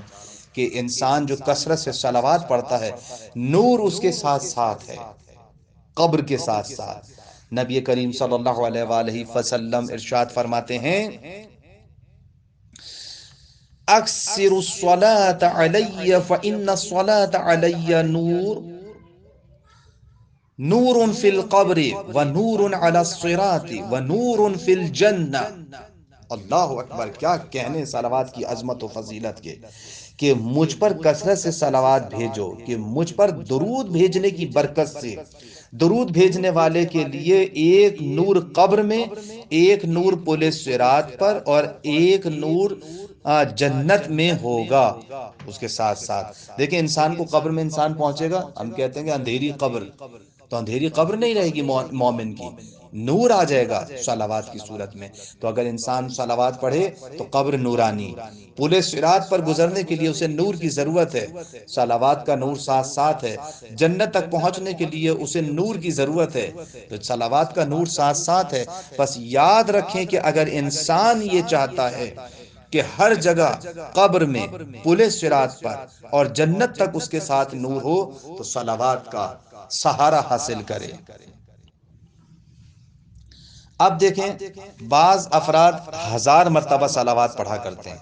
کہ انسان جو کثرت سے صلوات پڑھتا ہے نور اس کے ساتھ ساتھ ہے، قبر کے ساتھ ساتھ۔ نبی کریم صلی اللہ علیہ وآلہ وسلم ارشاد فرماتے ہیں اکثر الصلاة علی فإن الصلاة علی نور، نور فی القبر ونور علی الصراط ونور فی الجنہ۔ اللہ اکبر، کیا کہنے صلوات کی عظمت و فضیلت کے، کہ مجھ پر کثرت سے صلوات بھیجو، کہ مجھ پر درود بھیجنے کی برکت سے درود بھیجنے والے کے لیے ایک نور قبر میں، ایک نور پل صراط پر، اور ایک نور جنت میں ہوگا اس کے ساتھ ساتھ۔ دیکھیں انسان کو قبر میں انسان پہنچے گا، ہم کہتے ہیں کہ اندھیری قبر، تو اندھیری قبر نہیں رہے گی مومن کی، نور آ جائے گا صلوات کی صورت میں۔ تو اگر انسان صلوات پڑھے تو قبر نورانی، پل صراط پر گزرنے کے لیے اسے نور کی ضرورت ہے، صلوات کا نور ساتھ ساتھ ہے۔ جنت تک پہنچنے کے لیے اسے نور کی ضرورت ہے، تو صلوات کا نور ساتھ ساتھ ہے۔ بس یاد رکھیں کہ اگر انسان یہ چاہتا ہے کہ ہر جگہ قبر میں، پل صراط پر اور جنت تک اس کے ساتھ نور ہو، تو صلوات کا سہارا حاصل کرے۔ اب دیکھیں بعض افراد 1000 مرتبہ صلوات پڑھا کرتے ہیں،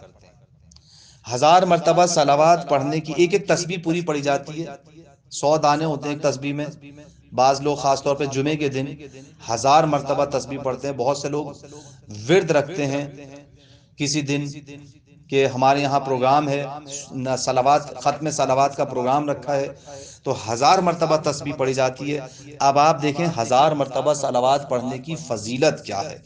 1000 مرتبہ صلوات پڑھنے کی ایک ایک تسبیح پوری پڑھی جاتی ہے، 100 دانے ہوتے ہیں ایک تسبیح میں۔ بعض لوگ خاص طور پہ جمعے کے دن 1000 مرتبہ تسبیح پڑھتے ہیں۔ بہت سے لوگ ورد رکھتے ہیں کسی دن کہ ہمارے یہاں پروگرام ہے، صلوات، ختم صلوات کا پروگرام رکھا ہے، تو 1000 مرتبہ تسبیح پڑھی جاتی ہے۔ اب آپ دیکھیں 1000 مرتبہ صلوات پڑھنے کی فضیلت کیا ہے۔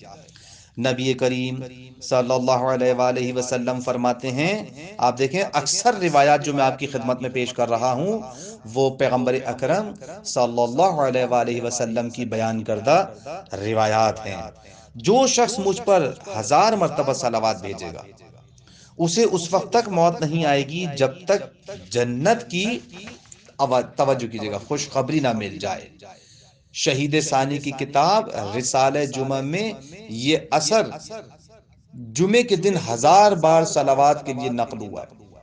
نبی کریم صلی اللہ علیہ وآلہ وسلم فرماتے ہیں، آپ دیکھیں اکثر روایات جو میں آپ کی خدمت میں پیش کر رہا ہوں وہ پیغمبر اکرم صلی اللہ علیہ وآلہ وسلم کی بیان کردہ روایات ہیں۔ جو شخص مجھ پر 1000 مرتبہ صلوات بھیجے گا اسے اس وقت تک موت نہیں آئے گی جب تک جنت کی، توجہ کیجئے گا، خوشخبری نہ مل جائے۔ شہید ثانی کی کتاب رسالہ جمعہ میں یہ اثر جمعے کے دن 1000 بار صلوات کے لیے نقل ہوا ہے۔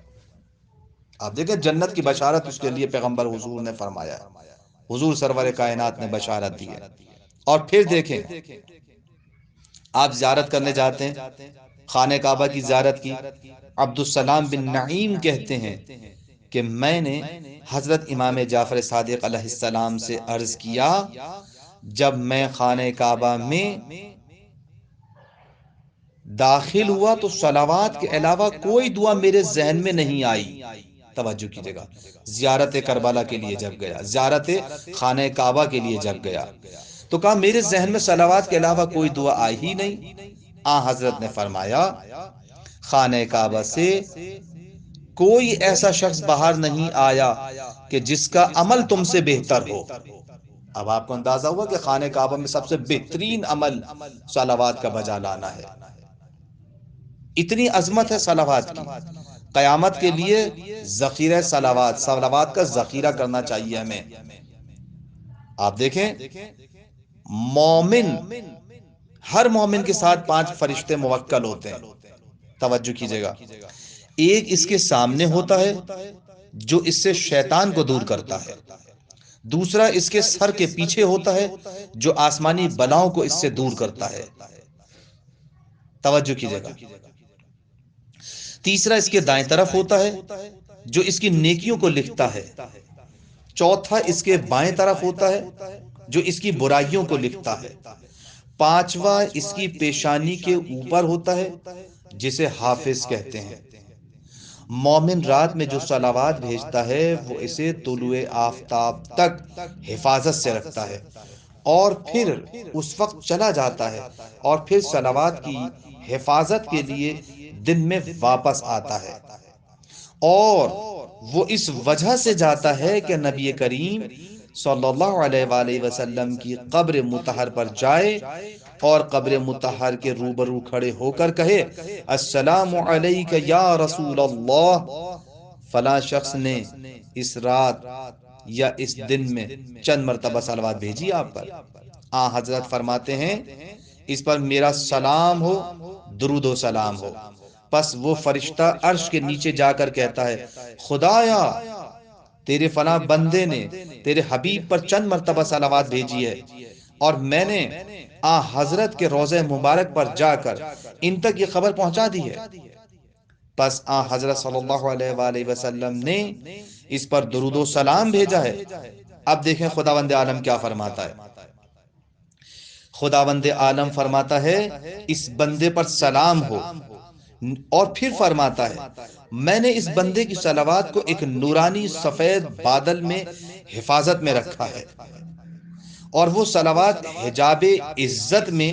آپ دیکھیں جنت کی بشارت اس کے لیے پیغمبر حضور نے فرمایا ہے، حضور سرور کائنات نے بشارت دی ہے۔ اور پھر دیکھیں آپ زیارت کرنے جاتے ہیں، خانہ کعبہ کی زیارت کی۔ عبدالسلام بن نعیم کہتے ہیں کہ میں نے حضرت امام جعفر صادق علیہ السلام سے عرض کیا، جب میں خانہ کعبہ میں داخل ہوا تو صلوات کے علاوہ کوئی دعا میرے ذہن میں نہیں آئی۔ توجہ کیجئے گا، زیارت کربلا کے لیے جب گیا، زیارت خانہ کعبہ کے لیے جب گیا، تو کہا میرے ذہن میں صلوات کے علاوہ کوئی دعا آئی ہی نہیں۔ حضرت نے فرمایا خانہ کعبہ سے کوئی ایسا شخص باہر نہیں آیا کہ جس کا عمل تم سے بہتر ہو۔ اب آپ کو اندازہ ہوا کہ خانہ کعبہ میں سب سے بہترین عمل صلوات کا بجا لانا ہے۔ اتنی عظمت ہے صلوات کی، قیامت کے لیے ذخیرہ صلوات، صلوات کا ذخیرہ کرنا چاہیے ہمیں۔ آپ دیکھیں مومن، ہر مومن کے ساتھ 5 فرشتے موکل ہوتے ہیں۔ توجہ کیجئے گا، ایک اس کے سامنے ہوتا ہے جو اس سے شیطان کو دور کرتا ہے، دوسرا اس کے سر کے پیچھے ہوتا ہے جو آسمانی بلاؤں کو اس سے دور کرتا ہے۔ توجہ کیجئے گا، تیسرا اس کے دائیں طرف ہوتا ہے جو اس کی نیکیوں کو لکھتا ہے، چوتھا اس کے بائیں طرف ہوتا ہے جو اس کی برائیوں کو لکھتا ہے، پانچواں اس کی پیشانی کے اوپر ہوتا ہے جسے حافظ کہتے ہیں۔ مومن رات میں جو صلوات بھیجتا ہے وہ اسے طلوع آفتاب تک حفاظت سے رکھتا ہے، اور پھر اس وقت چلا جاتا ہے اور پھر صلوات کی حفاظت کے لیے دن میں واپس آتا ہے، اور وہ اس وجہ سے جاتا ہے کہ نبی کریم صلی اللہ علیہ وآلہ وسلم کی قبر مطہر پر جائے اور قبر مطہر کے روبرو کھڑے ہو کر کہے السلام علیک یا رسول اللہ، فلاں شخص نے اس رات یا اس دن میں چند مرتبہ صلوات بھیجی آپ پر۔ حضرت فرماتے ہیں اس پر میرا سلام ہو، درود و سلام ہو۔ پس وہ فرشتہ عرش کے نیچے جا کر کہتا ہے خدایا تیرے فلاں بندے نے تیرے حبیب پر چند مرتبہ صلوات بھیجی ہے اور میں نے آ حضرت کے روضہ مبارک پر جا کر ان تک یہ خبر پہنچا دی ہے. پس آ حضرت صلی اللہ علیہ وآلہ وسلم نے اس پر درود و سلام بھیجا ہے. اب دیکھیں خداوند عالم کیا فرماتا ہے. خداوند عالم فرماتا ہے اس بندے پر سلام ہو، اور پھر فرماتا ہے میں نے اس بندے کی صلوات کو ایک نورانی سفید بادل میں حفاظت میں رکھا ہے، اور وہ صلوات حجاب عزت میں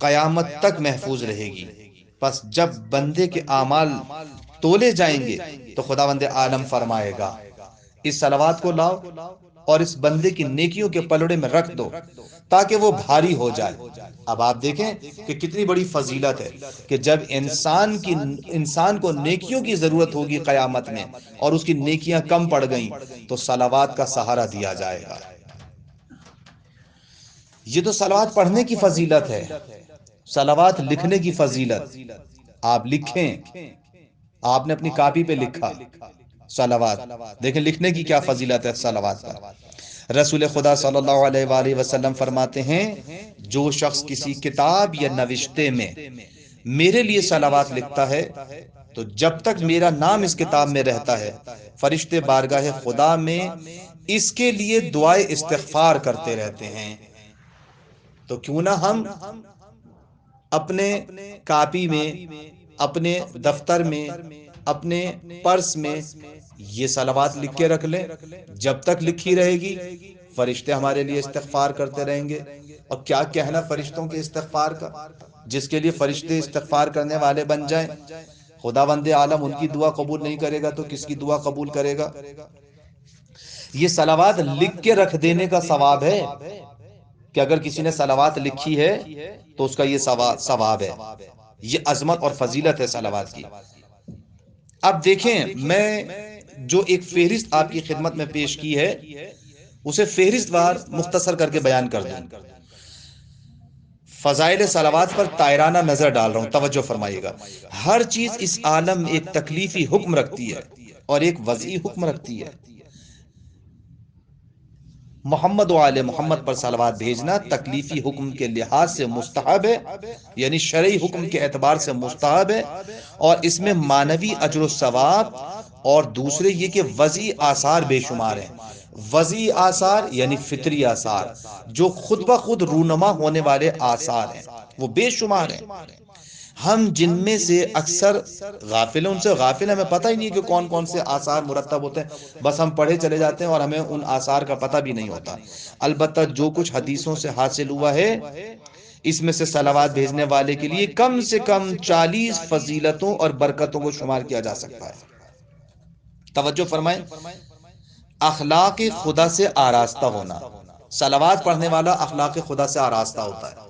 قیامت تک محفوظ رہے گی. پس جب بندے کے اعمال تولے جائیں گے تو خداوند عالم فرمائے گا اس صلوات کو لاؤ اور اس بندے کی نیکیوں کے پلڑے میں رکھ دو تاکہ وہ بھاری ہو جائے. اب آپ دیکھیں کہ کتنی بڑی فضیلت ہے کہ جب انسان کو نیکیوں کی ضرورت ہوگی قیامت میں اور اس کی نیکیاں کم پڑ گئیں تو صلوات کا سہارا دیا جائے گا. یہ تو صلوات پڑھنے کی فضیلت ہے. صلوات لکھنے کی فضیلت، آپ لکھیں، آپ نے اپنی کاپی پہ لکھا صلوات، دیکھیں لکھنے کی کیا فضیلت ہے صلوات کا. رسول خدا صلی اللہ علیہ وآلہ وسلم فرماتے ہیں جو شخص کسی کتاب یا نوشتے میں میرے لیے صلوات لکھتا ہے تو جب تک میرا نام اس کتاب میں رہتا ہے فرشتے بارگاہ خدا میں اس کے لیے دعائے استغفار کرتے رہتے ہیں. تو کیوں نہ ہم اپنے کاپی میں، اپنے دفتر میں، اپنے پرس میں یہ صلوات لکھ کے رکھ لیں. جب تک لکھی رہے گی فرشتے ہمارے لیے استغفار کرتے رہیں گے. اور کیا کہنا فرشتوں کے استغفار کا، جس کے لیے فرشتے استغفار کرنے والے بن جائیں. خداوند عالم ان کی دعا قبول نہیں کرے گا تو کس کی دعا قبول کرے گا. یہ صلوات لکھ کے رکھ دینے کا ثواب ہے کہ اگر کسی نے صلوات لکھی ہے تو اس کا یہ ثواب ہے. یہ عظمت اور فضیلت ہے صلوات کی. اب دیکھیں میں جو ایک فہرست آپ کی خدمت میں پیش کی ہے اسے فہرست وار مختصر کر کے بیان کر دوں. فضائل صلوات پر تائرانہ نظر ڈال رہا ہوں، توجہ فرمائیے گا. ہر چیز اس عالم میں ایک تکلیفی حکم رکھتی ہے اور ایک وضعی حکم رکھتی ہے. محمد و آل محمد پر صلوات بھیجنا تکلیفی حکم کے لحاظ سے مستحب ہے، یعنی شرعی حکم کے اعتبار سے مستحب ہے، اور اس میں معنوی اجر و ثواب، اور دوسرے یہ کہ وضعی آثار بے شمار ہیں. وضعی آثار یعنی فطری آثار جو خود بخود رونما ہونے والے آثار ہیں وہ بے شمار ہیں. ہم جن میں سے اکثر غافل ہیں، ان سے غافل ہیں، ہمیں پتہ ہی نہیں کہ کون کون سے آثار مرتب ہوتے ہیں، بس ہم پڑھے چلے جاتے ہیں اور ہمیں ان آثار کا پتہ بھی نہیں ہوتا. البتہ جو کچھ حدیثوں سے حاصل ہوا ہے اس میں سے صلوات بھیجنے والے کے لیے کم سے کم 40 فضیلتوں اور برکتوں کو شمار کیا جا سکتا ہے. توجہ فرمائیں، اخلاق خدا سے آراستہ ہونا. صلوات پڑھنے والا اخلاق خدا سے آراستہ ہوتا ہے.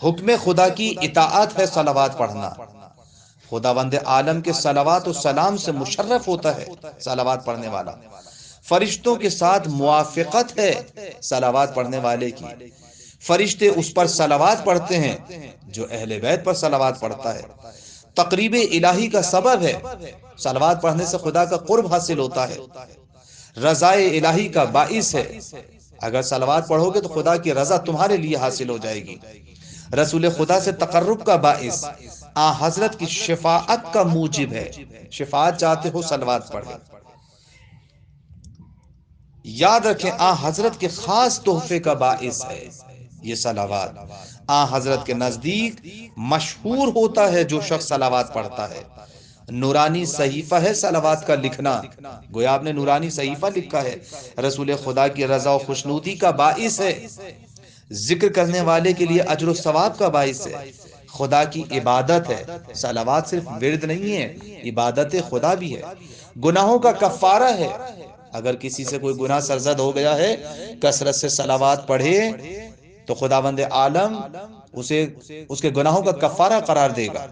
حکم خدا کی اطاعت ہے صلوات پڑھنا. خداوند عالم کے صلوات و سلام سے مشرف ہوتا ہے صلوات پڑھنے والا. فرشتوں کے ساتھ موافقت ہے صلوات پڑھنے والے کی. فرشتے اس پر صلوات پڑھتے ہیں جو اہل بیت پر صلوات پڑھتا ہے. تقریب الہی کا سبب ہے. صلوات پڑھنے سے خدا کا قرب حاصل ہوتا ہے، رضائے الہی کا باعث ہے. اگر صلوات پڑھو گے تو خدا کی رضا تمہارے لیے حاصل ہو جائے گی. رسول خدا سے تقرب کا باعث، آ حضرت کی شفاعت کا موجب ہے. شفاعت چاہتے ہو صلوات پڑھیں. یاد رکھیں آ حضرت کے خاص تحفے کا باعث ہے یہ صلوات. آ حضرت کے نزدیک مشہور ہوتا ہے جو شخص صلوات پڑھتا ہے. نورانی صحیفہ ہے صلوات کا لکھنا، گویا آپ نے نورانی صحیفہ لکھا ہے. رسول خدا کی رضا و خوشنودی کا باعث ہے. ذکر کرنے والے کے لیے اجر و ثواب کا باعث ہے. خدا کی عبادت ہے. صلوات صرف ورد نہیں ہے، عبادت خدا بھی ہے. گناہوں کا کفارہ ہے. اگر کسی سے کوئی گناہ سرزد ہو گیا ہے کثرت سے صلوات پڑھے تو خداوند عالم اسے اس کے گناہوں کا کفارہ قرار دے گا.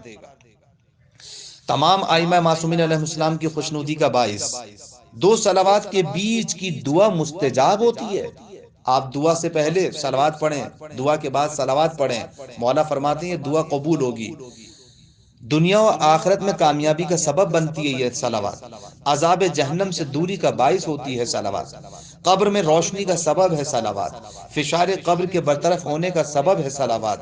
تمام ائمہ معصومین علیہ السلام کی خوشنودی کا باعث. دو صلوات کے بیچ کی دعا مستجاب ہوتی ہے. آپ دعا سے پہلے صلوات پڑھیں، دعا کے بعد صلوات پڑھیں، مولا فرماتے ہیں یہ دعا قبول ہوگی. دنیا و آخرت میں کامیابی کا سبب بنتی ہے یہ صلوات، عذاب جہنم سے دوری کا باعث ہوتی ہے صلوات، قبر میں روشنی کا سبب ہے صلوات، فشار قبر کے برطرف ہونے کا سبب ہے صلوات،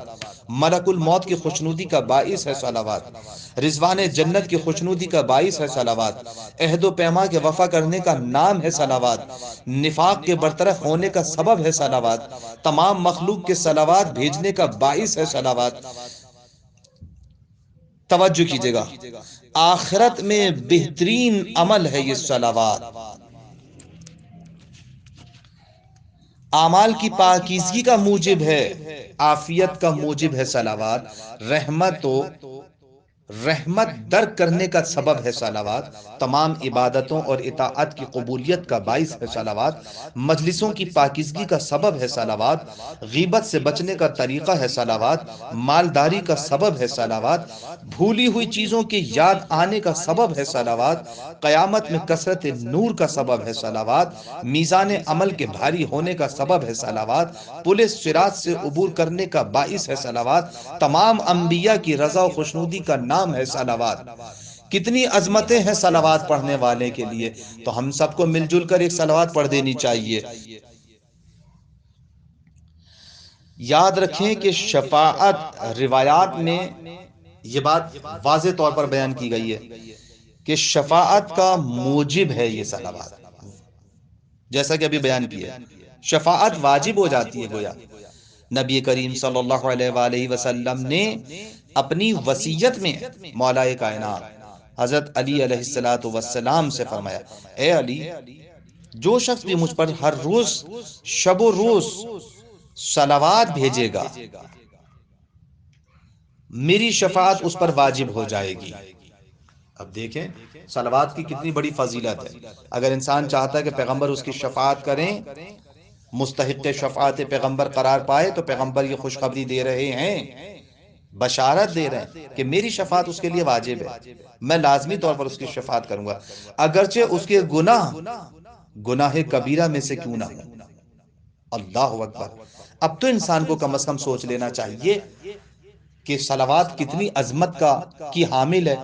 ملک الموت کی خوشنودی کا باعث ہے صلوات، رضوان جنت کی خوشنودی کا باعث ہے صلوات، عہد و پیما کے وفا کرنے کا نام ہے صلوات، نفاق کے برطرف ہونے کا سبب ہے صلوات، تمام مخلوق کے صلوات بھیجنے کا باعث ہے صلوات۔ توجہ کیجئے گا، آخرت میں بہترین عمل ہے یہ صلوات، اعمال کی پاکیزگی کا موجب ہے، عافیت کا موجب ہے صلوات، رحمت درک کرنے کا سبب ہے صلوات، تمام عبادتوں اور اطاعت کی قبولیت کا باعث ہے صلوات، مجلسوں کی پاکیزگی کا سبب ہے صلوات، غیبت سے بچنے کا طریقہ ہے صلوات، مالداری کا سبب ہے صلوات، بھولی ہوئی چیزوں کے یاد آنے کا سبب ہے صلوات، قیامت میں کثرت نور کا سبب ہے صلوات، میزان عمل کے بھاری ہونے کا سبب ہے صلوات، پل صراط سے عبور کرنے کا باعث ہے صلوات، تمام انبیاء کی رضا و خوشنودی کا نام ہے صلوات۔ کتنی عظمتیں ہیں صلوات پڑھنے والے کے لیے، تو ہم سب کو مل جل کر ایک صلوات پڑھ دینی چاہیے۔ یاد رکھیں کہ شفاعت، روایات میں یہ بات واضح طور پر بیان کی گئی ہے کہ شفاعت کا موجب ہے یہ صلوات، جیسا کہ ابھی بیان کیا ہے، شفاعت واجب ہو جاتی ہے گویا۔ نبی کریم صلی اللہ علیہ وآلہ وسلم نے اپنی وصیت میں مولا کائنات حضرت علی علیہ السلام سے فرمایا، اے علی، جو شخص بھی مجھ پر ہر روز شب و روز صلوات بھیجے گا، میری شفاعت اس پر واجب ہو جائے گی۔ اب دیکھیں صلوات کی کتنی بڑی فضیلت ہے۔ اگر انسان چاہتا ہے کہ پیغمبر اس کی شفاعت کریں، مستحق شفاعت پیغمبر قرار پائے، تو پیغمبر یہ خوشخبری دے رہے ہیں، بشارت دے رہے ہیں کہ میری شفاعت اس کے لیے واجب ہے، میں لازمی طور پر اس کی شفاعت کروں گا، اگرچہ اس کے گناہ کبیرہ میں سے کیوں نہ ہو۔ اللہ اکبر۔ اب تو انسان کو کم از کم سوچ لینا چاہیے کہ صلوات کتنی عظمت کی حامل ہے۔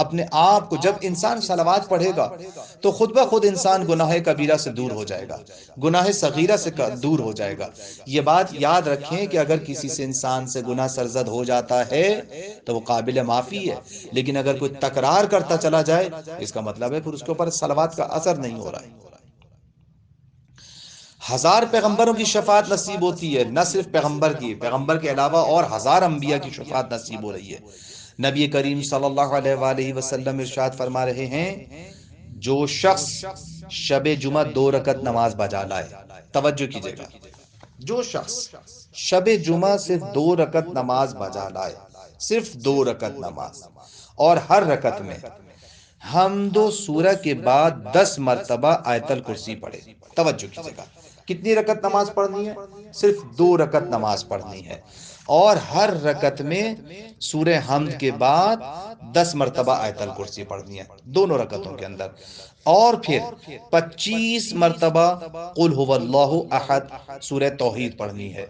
اپنے آپ کو جب انسان صلوات پڑھے گا تو خود بخود انسان گناہ کبیرہ سے دور ہو جائے گا، گناہ صغیرہ سے دور ہو جائے گا۔ یہ بات یاد رکھیں کہ اگر کسی سے انسان سے گناہ سرزد ہو جاتا ہے تو وہ قابل معافی ہے، لیکن اگر کوئی تکرار کرتا چلا جائے، اس کا مطلب ہے پھر اس کے اوپر صلوات کا اثر نہیں ہو رہا ہے۔ ہزار پیغمبروں کی شفاعت نصیب ہوتی ہے، نہ صرف پیغمبر کے علاوہ اور ہزار انبیاء کی شفاعت نصیب ہو رہی ہے۔ نبی کریم صلی اللہ علیہ وآلہ وسلم ارشاد فرما رہے ہیں، جو شخص شب جمعہ 2 رکعت نماز بجا لائے، توجہ کیجئے گا، جو شخص شب جمعہ صرف 2 رکعت نماز بجا لائے، صرف 2 رکعت نماز، اور ہر رکعت میں حمد و سورہ کے بعد 10 مرتبہ آیت الکرسی پڑھے۔ توجہ کیجئے گا، کتنی رکعت نماز پڑھنی ہے؟ صرف 2 رکعت نماز پڑھنی ہے، اور ہر رکعت میں سورہ حمد کے بعد 10 مرتبہ آیت الکرسی پڑھنی ہے، دونوں رکعتوں کے اندر، اور پھر 25 مرتبہ قل هو اللہ احد سورہ توحید پڑھنی ہے،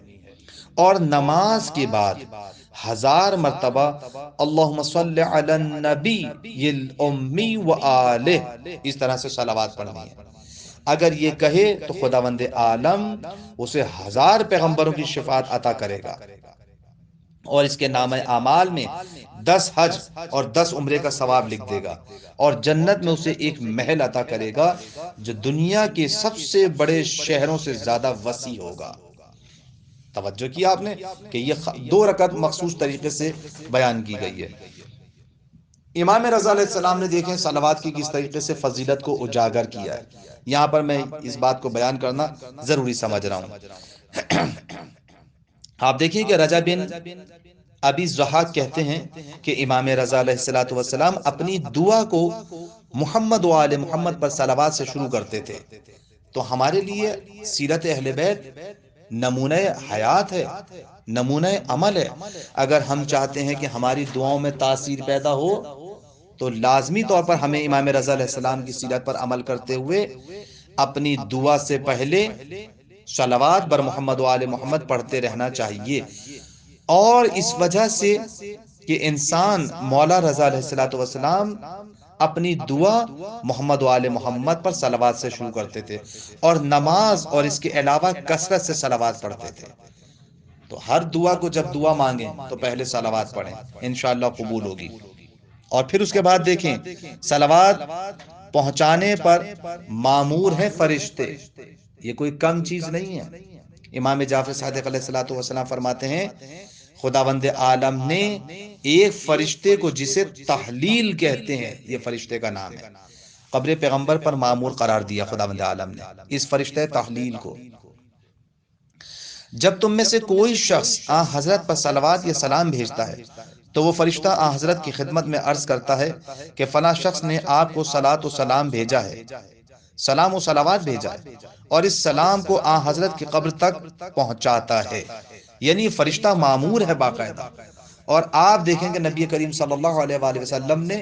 اور نماز کے بعد 1000 مرتبہ اللہم صلی علی النبی الامی وآلہ اس طرح سے صلوات پڑھنی ہے۔ اگر یہ کہے تو خداوند عالم اسے 1000 پیغمبروں کی شفاعت عطا کرے گا، اور اس کے نام اعمال میں 10 حج اور 10 عمرے کا ثواب لکھ دے گا، اور جنت میں اسے ایک محل عطا کرے گا جو دنیا کے سب سے بڑے شہروں سے زیادہ وسیع ہوگا۔ توجہ کیا آپ نے کہ یہ 2 رکعت مخصوص طریقے سے بیان کی گئی ہے۔ امام رضا علیہ السلام نے دیکھیں صلوات کی کس طریقے سے فضیلت کو اجاگر کیا ہے۔ یہاں پر میں اس بات کو بیان کرنا ضروری سمجھ رہا ہوں۔ آپ دیکھیں کہ رجا بن ابی ضحاک کہتے ہیں کہ امام رضا علیہ السلام اپنی دعا کو محمد و آل محمد پر صلوات سے شروع کرتے تھے۔ تو ہمارے لیے سیرت اہل بیت نمونہ حیات ہے، نمونہ عمل ہے۔ اگر ہم چاہتے ہیں کہ ہماری دعاؤں میں تاثیر پیدا ہو تو لازمی طور پر ہمیں امام رضا علیہ السلام کی سیرت پر عمل کرتے ہوئے اپنی دعا سے پہلے صلوات بر محمد و آل محمد پڑھتے رہنا چاہیے۔ اور اس وجہ سے کہ انسان مولا رضا علیہ الصلوۃ والسلام اپنی دعا محمد و آل محمد پر صلوات سے شروع کرتے تھے، اور نماز اور اس کے علاوہ کثرت سے صلوات پڑھتے تھے۔ تو ہر دعا کو جب دعا مانگیں تو پہلے صلوات پڑھیں، انشاءاللہ قبول ہوگی۔ اور پھر اس کے بعد دیکھیں، صلوات پہنچانے پر مامور ہیں فرشتے، یہ کوئی کم چیز نہیں ہے۔ امام جعفر صادق علیہ الصلوۃ والسلام فرماتے ہیں خداوند عالم نے ایک فرشتے کو جسے تحلیل کہتے ہیں، یہ فرشتے کا نام ہے، قبر پیغمبر پر مامور قرار دیا خداوند عالم نے اس فرشتے تحلیل کو۔ جب تم میں سے کوئی شخص آن حضرت پر صلوات یا سلام بھیجتا ہے تو وہ فرشتہ آن حضرت کی خدمت میں عرض کرتا ہے کہ فلاں شخص نے آپ کو صلوات و سلام بھیجا ہے، سلام و صلوات بھیجا ہے، اور اس سلام کو آن حضرت کی قبر تک پہنچاتا ہے، یعنی فرشتہ مامور ہے باقاعدہ۔ اور آپ دیکھیں کہ نبی کریم صلی اللہ علیہ وآلہ وسلم نے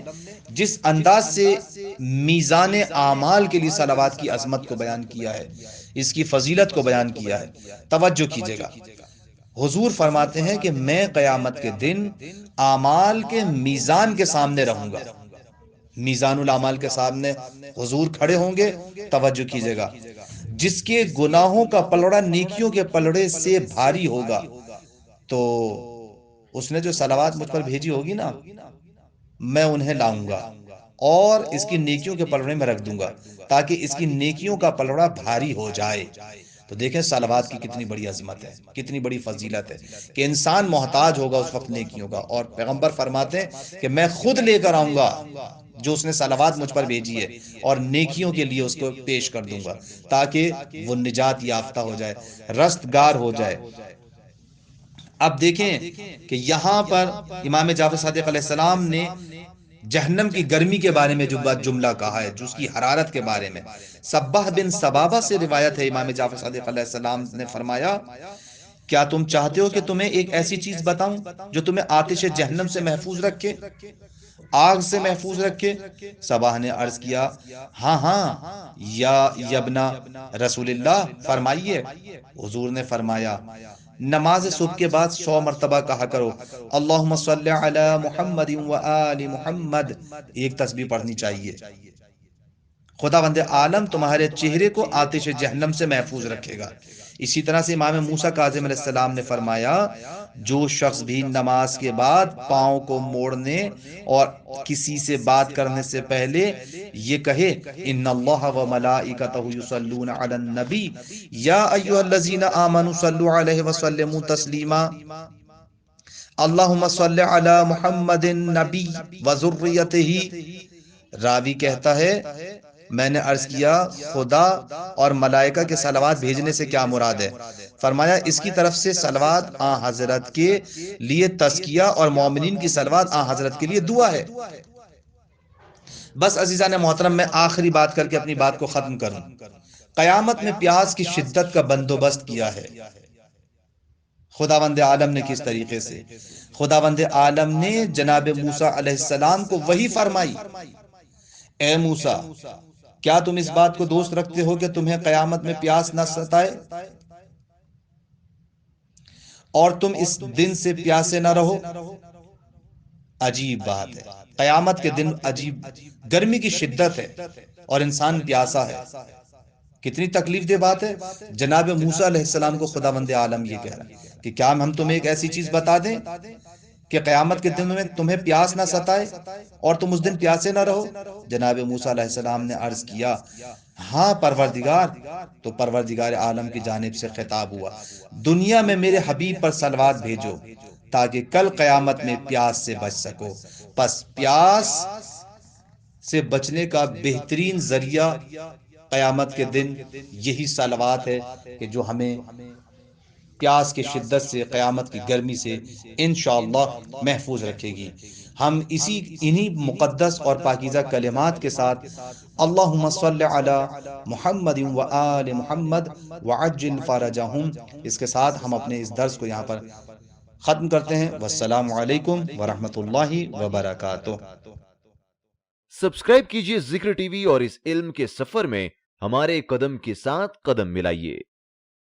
جس انداز سے میزان اعمال کے لیے صلوات کی عظمت کو بیان کیا ہے، اس کی فضیلت کو بیان کیا ہے، توجہ کیجئے گا۔ حضور فرماتے ہیں کہ میں قیامت کے دن اعمال کے میزان کے سامنے رہوں گا، میزان الاعمال کے سامنے حضور کھڑے ہوں گے، توجہ کیجئے گا۔ جس کے گناہوں کا پلڑا نیکیوں کے پلڑے سے بھاری ہوگا، تو اس نے جو صلوات مجھ پر بھیجی ہوگی نا، میں انہیں لاؤں گا اور اس کی نیکیوں کے پلڑے میں رکھ دوں گا تاکہ اس کی نیکیوں کا پلڑا بھاری ہو جائے۔ تو دیکھیں صلوات کی کتنی بڑی عظمت ہے، کتنی بڑی فضیلت ہے کہ انسان محتاج ہوگا اس وقت نیکیوں کا، اور پیغمبر فرماتے ہیں کہ میں خود لے کر آؤں گا جو اس نے صلوات مجھ پر بھیجی ہے، اور نیکیوں کے لیے اس کو پیش کر دوں گا تاکہ وہ نجات یافتہ ہو جائے، رستگار ہو جائے۔ اب دیکھیں کہ یہاں پر امام جعفر صادق علیہ السلام نے جہنم کی گرمی کے بارے میں جو جملہ کہا ہے، جو اس کی حرارت کے بارے میں، صباح بن صبابہ سے روایت ہے، امام جعفر صادق علیہ السلام نے فرمایا کیا تم چاہتے ہو کہ تمہیں ایک ایسی چیز بتاؤں جو تمہیں آتش جہنم سے محفوظ رکھے، آگ سے محفوظ رکھے؟ صباح نے عرض کیا ہاں ہاں یا ابن رسول اللہ، فرمائیے۔ حضور نے فرمایا نماز صبح کے بعد 100 مرتبہ کہا کرو اللہم صلی علی محمد و آل محمد، ایک تسبیح پڑھنی چاہیے۔ خداوند عالم تمہارے چہرے کو آتش جہنم سے محفوظ رکھے گا۔ اسی طرح سے امام موسیٰ کاظم علیہ السلام نے فرمایا جو شخص بھی نماز کے بعد پاؤں کو موڑنے اور کسی سے بات کرنے سے پہلے یہ کہے ان اللہ و ملائکتہ یصلون علی النبی یا ایھا الذین آمنوا صلوا علیہ وسلموا تسلیما اللہم صل علی محمد النبی و ذریتہ، راوی کہتا ہے میں نے عرض کیا خدا اور ملائکہ کے صلوات بھیجنے سے کیا مراد ہے؟ فرمایا اس کی طرف سے صلوات آن حضرت کے لیے تزکیہ اور مومنین کی صلوات آن حضرت کے لیے دعا ہے۔ بس عزیزان محترم، میں آخری بات کر کے اپنی بات کو ختم کروں۔ قیامت میں پیاس کی شدت کا بندوبست کیا ہے خداوند عالم نے کس طریقے سے؟ خداوند عالم نے جناب موسیٰ علیہ السلام کو وحی فرمائی، اے موسیٰ کیا تم اس بات کو دوست رکھتے ہو کہ تمہیں قیامت میں پیاس نہ ستائے اور تم اس دن سے پیاسے نہ رہو؟ عجیب بات ہے، قیامت کے دن عجیب گرمی کی شدت ہے اور انسان پیاسا ہے، کتنی تکلیف دہ بات ہے۔ جناب موسیٰ علیہ السلام کو خداوند عالم یہ کہہ رہا ہے کہ کیا ہم تمہیں ایک ایسی چیز بتا دیں کہ قیامت کے دن میں تمہیں پیاس نہ ستائے اور تم اس دن پیاسے نہ رہو؟ جناب موسیٰ علیہ السلام نے عرض کیا ہاں پروردگار۔ تو پروردگار عالم کی جانب سے خطاب ہوا دنیا میں میرے حبیب پر صلوات بھیجو تاکہ کل قیامت میں پیاس سے بچ سکو۔ پس پیاس سے بچنے کا بہترین ذریعہ قیامت کے دن یہی صلوات ہے کہ جو ہمیں پیاس کی شدت سے، قیامت کی گرمی سے انشاءاللہ محفوظ رکھے گی۔ ہم انہی مقدس اور پاکیزہ کلمات کے ساتھ اللہم صلی علی محمد و آل محمد وعجل فرجہم، اس کے ساتھ ہم اپنے اس درس کو یہاں پر ختم کرتے ہیں۔ والسلام علیکم ورحمۃ اللہ وبرکاتہ۔ سبسکرائب کیجئے ذکر ٹی وی اور اس علم کے سفر میں ہمارے قدم کے ساتھ قدم ملائیے۔